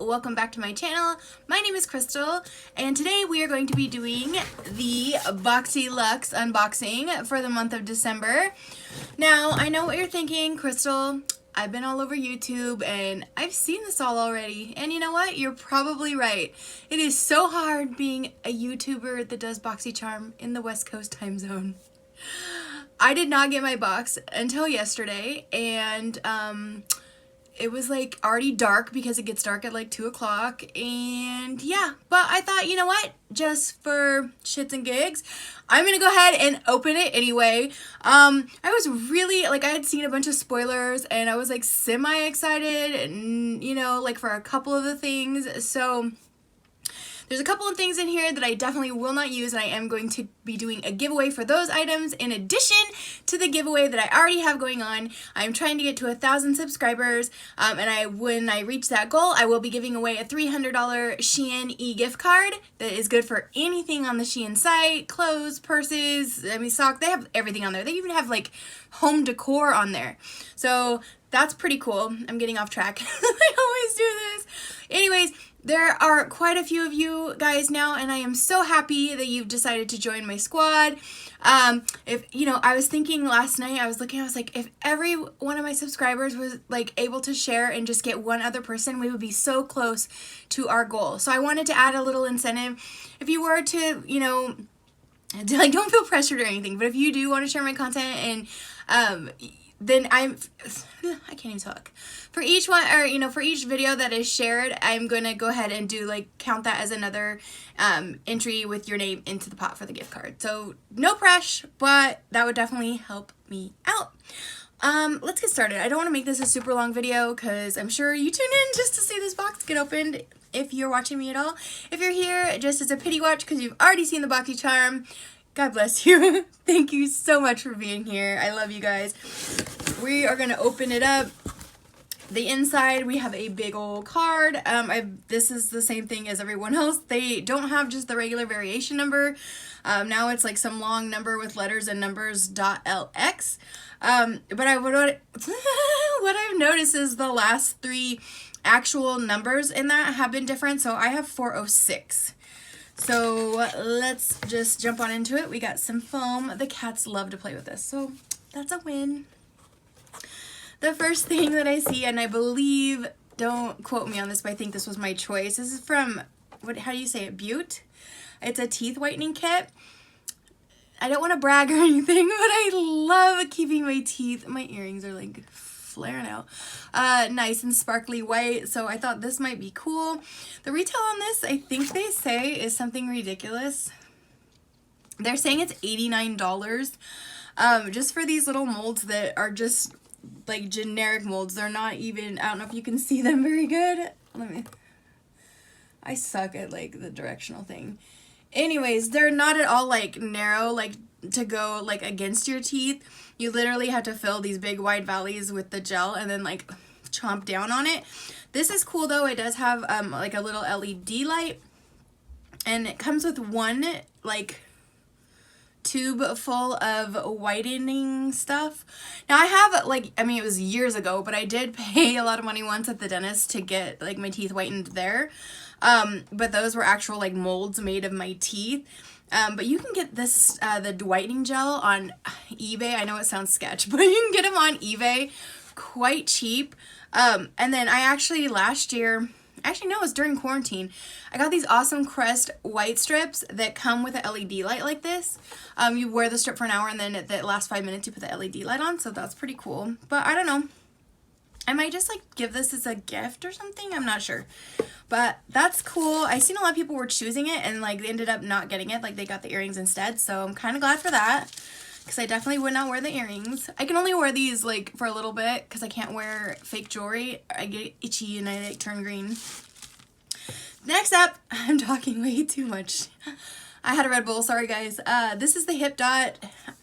welcome back to my channel. My name is Crystal, and today we are going to be doing the Boxyluxe unboxing for the month of December. Now, I know what you're thinking, Crystal. I've been all over YouTube and I've seen this all already. And you know what? You're probably right. It is so hard being a YouTuber that does BOXYCHARM in the West Coast time zone. I did not get my box until yesterday, and it was like already dark because it gets dark at like 2 o'clock, and yeah, but I thought, you know what, just for shits and gigs, I'm gonna go ahead and open it anyway. I was really, like, I had seen a bunch of spoilers and I was like semi-excited, and you know, like for a couple of the things, so there's a couple of things in here that I definitely will not use, and I am going to be doing a giveaway for those items in addition to the giveaway that I already have going on. I'm trying to get to 1,000 subscribers, and when I reach that goal, I will be giving away a $300 Shein e-gift card that is good for anything on the Shein site, clothes, purses, I mean socks, they have everything on there. They even have like home decor on there. So that's pretty cool. I'm getting off track. I always do this. Anyways, there are quite a few of you guys now, and I am so happy that you've decided to join my squad. If, you know, I was thinking last night, I was like, if every one of my subscribers was like able to share and just get one other person, we would be so close to our goal. So I wanted to add a little incentive. If you were to, you know, like, don't feel pressured or anything, but if you do want to share my content, and then I can't even talk. For each one, or you know, for each video that is shared, I'm gonna go ahead and do like count that as another entry with your name into the pot for the gift card. So no pressure, but that would definitely help me out. Let's get started. I don't want to make this a super long video because I'm sure you tune in just to see this box get opened if you're watching me at all. If you're here just as a pity watch because you've already seen the BOXYCHARM, God bless you. Thank you so much for being here. I love you guys. We are going to open it up. The inside, we have a big old card. This is the same thing as everyone else. They don't have just the regular variation number. Now it's like some long number with letters and numbers .lx. But what I've noticed is the last 3 actual numbers in that have been different. So I have 406. So let's just jump on into it. We got some foam. The cats love to play with this, so that's a win. The first thing that I see, and I believe, don't quote me on this, but I think this was my choice. This is from, how do you say it, Butte? It's a teeth whitening kit. I don't want to brag or anything, but I love keeping my teeth. My earrings are like flaring out. Nice and sparkly white, so I thought this might be cool. The retail on this, I think they say, is something ridiculous. They're saying it's $89 just for these little molds that are just like generic molds. They're not even, I don't know if you can see them very good. I suck at like the directional thing. Anyways, they're not at all like narrow, like to go like against your teeth. You literally have to fill these big wide valleys with the gel and then like chomp down on it. This is cool though. It does have like a little LED light, and it comes with one like tube full of whitening stuff. Now I have like, I mean, it was years ago, but I did pay a lot of money once at the dentist to get like my teeth whitened there. But those were actual like molds made of my teeth. But you can get this, the whitening gel on eBay. I know it sounds sketch, but you can get them on eBay quite cheap. And then I actually last year, actually no, it was during quarantine, I got these awesome Crest white strips that come with an LED light like this. You wear the strip for an hour, and then at the last 5 minutes you put the LED light on, so that's pretty cool. But I don't know, I might just like give this as a gift or something, I'm not sure. But that's cool. I seen a lot of people were choosing it and like they ended up not getting it, like they got the earrings instead, so I'm kind of glad for that, because I definitely would not wear the earrings. I can only wear these like for a little bit because I can't wear fake jewelry. I get itchy and I like turn green. Next up, I'm talking way too much. I had a Red Bull, sorry guys. This is the Hip Dot.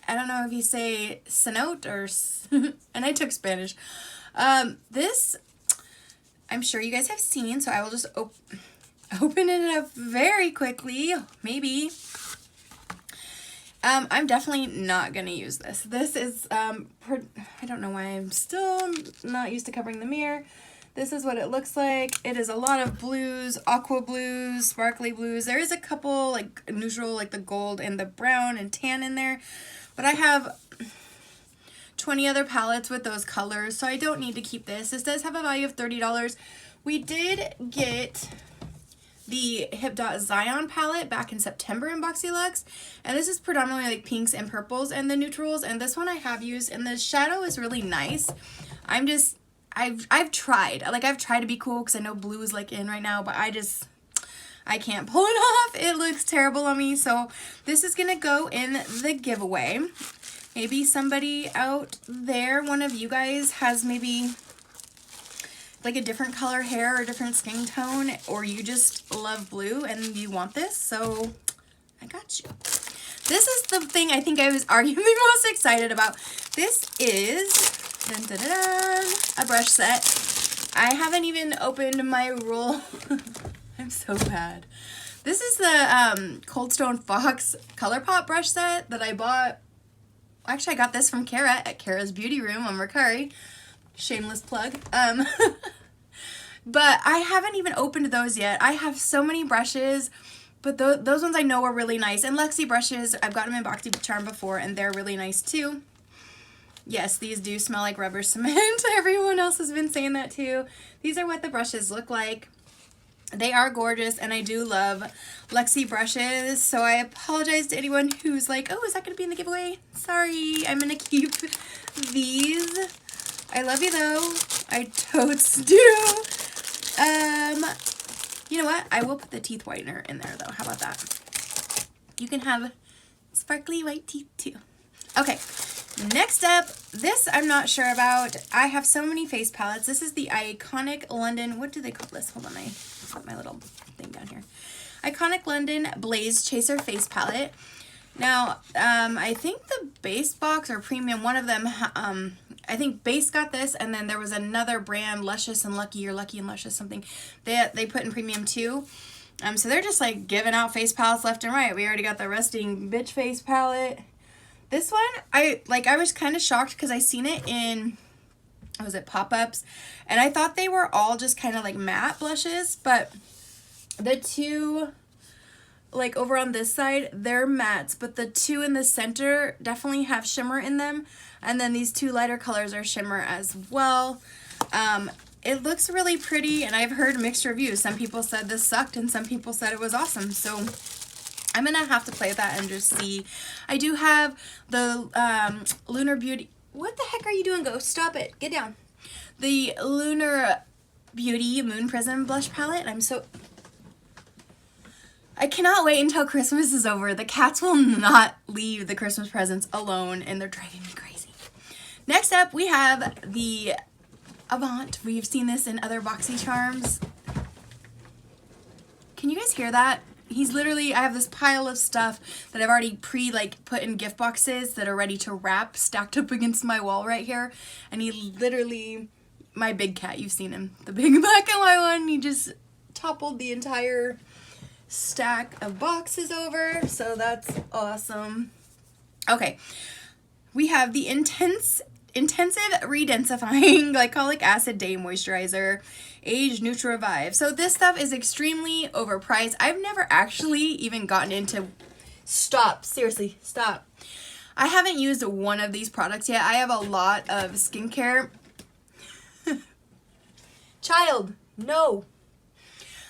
I don't know if you say cenote or, and I took Spanish. This, I'm sure you guys have seen, so I will just open it up very quickly, maybe. I'm definitely not going to use this. This is, I don't know why I'm still not used to covering the mirror. This is what it looks like. It is a lot of blues, aqua blues, sparkly blues. There is a couple like neutral, like the gold and the brown and tan in there. But I have 20 other palettes with those colors, so I don't need to keep this. This does have a value of $30. We did get the Hip Dot Zion palette back in September in Boxyluxe, and this is predominantly like pinks and purples and the neutrals, and this one I have used, and the shadow is really nice. I've tried to be cool because I know blue is like in right now, but I can't pull it off. It looks terrible on me, so this is gonna go in the giveaway. Maybe somebody out there, one of you guys, has maybe like a different color hair or different skin tone, or you just love blue and you want this, so I got you. This is the thing I think I was arguably most excited about. This is dun, dun, dun, dun, a brush set. I haven't even opened my roll. I'm so bad. This is the Cold Stone Fox ColourPop brush set that I bought. Actually, I got this from Kara at Kara's Beauty Room on Mercari. Shameless plug. But I haven't even opened those yet. I have so many brushes, but those ones I know are really nice. And Luxie brushes, I've got them in BOXYCHARM before, and they're really nice too. Yes, these do smell like rubber cement. Everyone else has been saying that too. These are what the brushes look like. They are gorgeous, and I do love Luxie brushes, so I apologize to anyone who's like, oh, is that going to be in the giveaway? Sorry, I'm going to keep these. I love you, though. I totes do. You know what? I will put the teeth whitener in there, though. How about that? You can have sparkly white teeth, too. Okay, next up, this I'm not sure about. I have so many face palettes. This is the Iconic London, what do they call this? Hold on, I put my little thing down here. Iconic London Blaze Chaser Face Palette. Now, I think the base box or premium, one of them, I think base got this, and then there was another brand, Luscious and Lucky, or Lucky and Luscious something, they put in premium too. So they're just like giving out face palettes left and right. We already got the Resting Bitch Face palette. This one, I was kind of shocked because I seen it in, what was it, pop-ups, and I thought they were all just kind of like matte blushes, but the two, like over on this side, they're mattes, but the two in the center definitely have shimmer in them, and then these two lighter colors are shimmer as well. It looks really pretty, and I've heard mixed reviews. Some people said this sucked, and some people said it was awesome, so I'm gonna have to play with that and just see. I do have the Lunar Beauty. What the heck are you doing, Ghost? Stop it. Get down. The Lunar Beauty Moon Prism blush palette. I cannot wait until Christmas is over. The cats will not leave the Christmas presents alone, and they're driving me crazy. Next up, we have the Avant. We've seen this in other BOXYCHARMs. Can you guys hear that? He's literally, I have this pile of stuff that I've already put in gift boxes that are ready to wrap, stacked up against my wall right here. And he literally, my big cat, you've seen him, the big black and white one, he just toppled the entire stack of boxes over. So that's awesome. Okay, we have the Intensive Redensifying Glycolic Acid Day Moisturizer. Age Neutral Revive. So this stuff is extremely overpriced. I've never actually even gotten into... Stop. Seriously, stop. I haven't used one of these products yet. I have a lot of skincare. Child, no.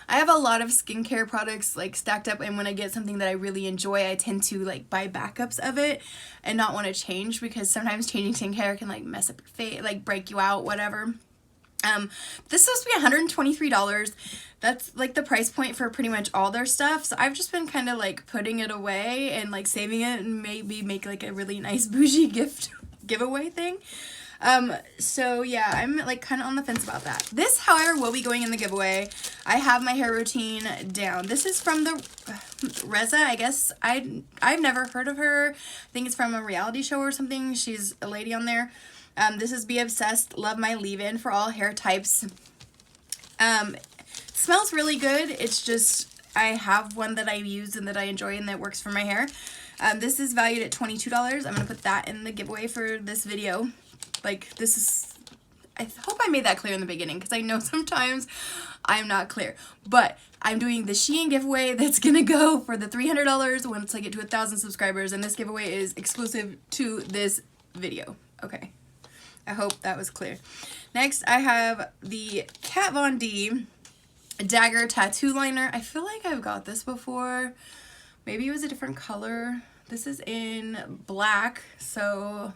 I have a lot of skincare products stacked up, and when I get something that I really enjoy, I tend to buy backups of it and not want to change, because sometimes changing skincare can mess up your face, break you out, whatever. This is supposed to be $123. That's the price point for pretty much all their stuff. So I've just been kind of putting it away and saving it, and maybe make a really nice bougie giveaway thing. So yeah, I'm kind of on the fence about that. This, however, will be going in the giveaway. I have my hair routine down. This is from the Reza, I guess. I've never heard of her. I think it's from a reality show or something. She's a lady on there. This is Be Obsessed Love My Leave-In for all hair types. Smells really good. It's just, I have one that I use and that I enjoy and that works for my hair. This is valued at $22. I'm going to put that in the giveaway for this video. This is I hope I made that clear in the beginning, because I know sometimes I'm not clear. But I'm doing the Shein giveaway that's gonna go for the $300 once I get to 1,000 subscribers, and this giveaway is exclusive to this video. Okay, I hope that was clear. Next, I have the Kat Von D Dagger Tattoo Liner. I feel like I've got this before. Maybe it was a different color. This is in black, so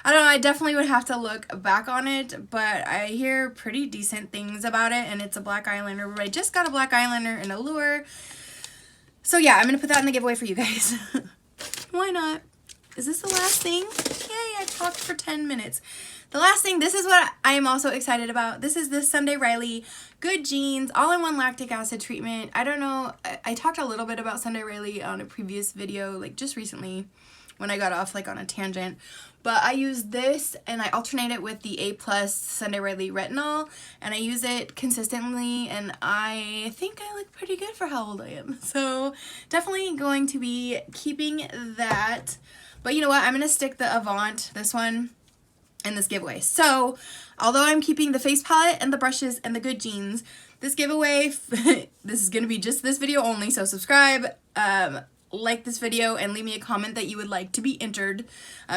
I don't know, I definitely would have to look back on it, but I hear pretty decent things about it, and it's a black eyeliner, but I just got a black eyeliner in Allure. So yeah, I'm going to put that in the giveaway for you guys. Why not? Is this the last thing? Yay, I talked for 10 minutes. The last thing, this is what I am also excited about. This is the Sunday Riley Good Genes All-in-One Lactic Acid Treatment. I don't know, I talked a little bit about Sunday Riley on a previous video, like just recently when I got off like on a tangent. But I use this and I alternate it with the A+ Sunday Riley Retinol, and I use it consistently, and I think I look pretty good for how old I am. So definitely going to be keeping that. But you know what? I'm going to stick the Avant, this one, in this giveaway. So although I'm keeping the face palette and the brushes and the Good Genes, this giveaway, this is going to be just this video only. So subscribe, like this video, and leave me a comment that you would like to be entered,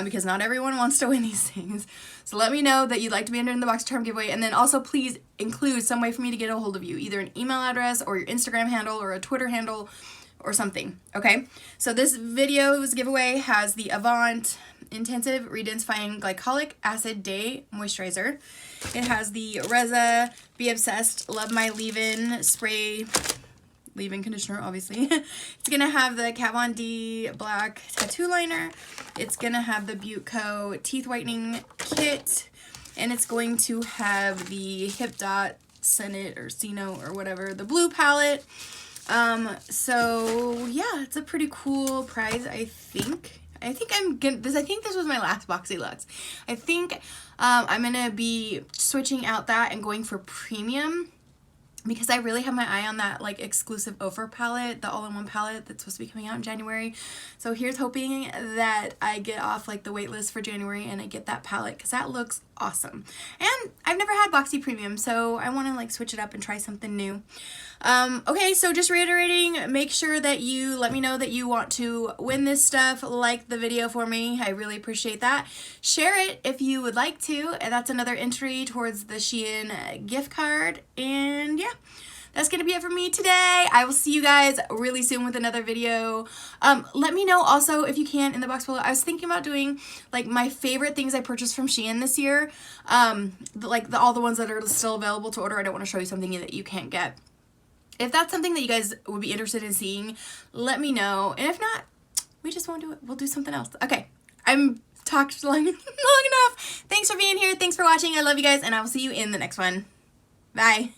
because not everyone wants to win these things. So let me know that you'd like to be entered in the BOXYCHARM giveaway, and then also please include some way for me to get a hold of you, either an email address or your Instagram handle or a Twitter handle or something, okay? So this video's giveaway has the Avant Intensive Redensifying Glycolic Acid Day Moisturizer. It has the Reza Be Obsessed Love My Leave-In Spray leave-in conditioner, obviously. It's gonna have the Kat Von D Black Tattoo Liner. It's gonna have the Butte Co. Teeth Whitening Kit. And it's going to have the Hip Dot Senate or Sino or whatever, the blue palette. So yeah, it's a pretty cool prize, I think. I think this was my last Boxyluxe. I think I'm gonna be switching out that and going for premium, because I really have my eye on that like exclusive Offer palette, the all-in-one palette that's supposed to be coming out in January. So here's hoping that I get off like the wait list for January and I get that palette, because that looks awesome. And I've never had Boxy Premium, so I want to like switch it up and try something new. Okay, so just reiterating, make sure that you let me know that you want to win this stuff. Like the video for me, I really appreciate that. Share it if you would like to, and that's another entry towards the Shein gift card. And yeah, that's gonna be it for me today. I will see you guys really soon with another video. Let me know also, if you can, in the box below. I was thinking about doing like my favorite things I purchased from Shein this year, all the ones that are still available to order. I don't want to show you something that you can't get. If that's something that you guys would be interested in seeing, let me know. And if not, we just won't do it. We'll do something else. Okay, I'm talked long enough. Thanks for being here. Thanks for watching. I love you guys, and I will see you in the next one. Bye.